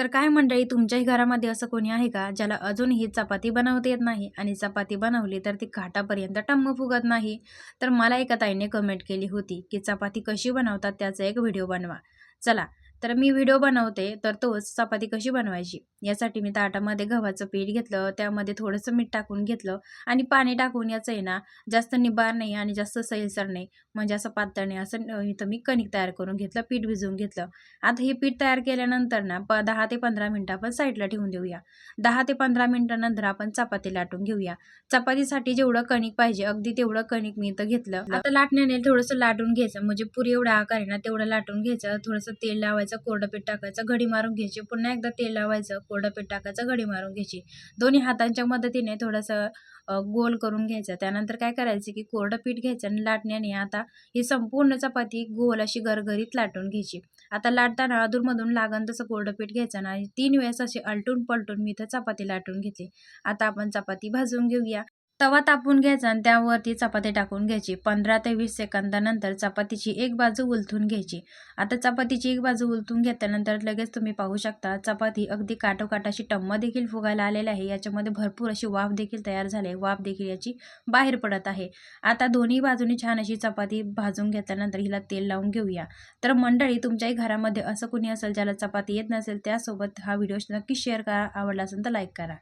तर काय मंडळी, तुमच्याही घरामध्ये असं कोणी आहे का ज्याला अजूनही चपाती बनवता येत नाही आणि चपाती बनवली तर ती घाटापर्यंत टम्म फुगत नाही? तर मला एका ताईने कमेंट केली होती की चपाती कशी बनवतात त्याचा एक व्हिडिओ बनवा. चला, तर मी व्हिडिओ बनवते, तर तोच चपाती कशी बनवायची यासाठी मी ताटामध्ये गव्हाचं पीठ घेतलं, त्यामध्ये थोडंसं मीठ टाकून घेतलं आणि पाणी टाकून याचं आहे ना, जास्त निबार नाही आणि जास्त सैलसर नाही, म्हणजे असं पातळ नाही, असं इथं मी कणिक तयार करून घेतलं, पीठ भिजवून घेतलं. आता हे पीठ तयार केल्यानंतर ना 10 ते 15 मिनिटं आपण साईडला ठेवून देऊया. 10 ते 15 मिनिटानंतर आपण चपाती लाटून घेऊया. चपातीसाठी जेवढं कणिक पाहिजे अगदी तेवढं कणिक मी इथं घेतलं. आता लाटण्याने थोडंसं लाटून घ्यायचं, म्हणजे पुरी एवढा आकार आहे ना तेवढं लाटून घ्यायचं. थोडंसं तेल लावायचं, कोरडं पीठ टाकायचं, घडी मारून घ्यायची. पुन्हा एकदा तेल लावायचं, कोरडं पीठ टाकायचं, घडी मारून घ्यायची. दोन्ही हातांच्या मदतीने थोडंसं गोल करून घ्यायचं. त्यानंतर काय करायचं की कोरडं पीठ घ्यायचं आणि लाटण्याने आता ही संपूर्ण चपाती गोल अशी गरगरीत लाटून घ्यायची. आता लाटताना अधूनमधून लागण तसं कोरडं पीठ घ्यायचं आणि 3 वेळेस अशी आलटून पलटून मी इथं चपाती लाटून घेतली. आता आपण चपाती भाजून घेऊया. तवा तापून घ्यायचा आणि त्यावरती चपाती टाकून घ्यायची. 15 ते 20 सेकंदानंतर चपातीची एक बाजू उलथून घ्यायची. आता चपातीची एक बाजू उलथून घेतल्यानंतर लगेच तुम्ही पाहू शकता चपाती अगदी काठोकाठ अशी टम्म देखील फुगायला आलेली आहे. याच्यामध्ये भरपूर अशी वाफ देखील तयार झाली आहे. वाफ देखील याची बाहेर पडत आहे. आता दोन्ही बाजूनी छान अशी चपाती भाजून घेतल्यानंतर हिला तेल लावून घेऊया. तर मंडळी, तुमच्याही घरामध्ये असं कुणी असेल ज्याला चपाती येत नसेल, त्यासोबत हा व्हिडिओ नक्की शेअर करा. आवडला असेल तर लाईक करा.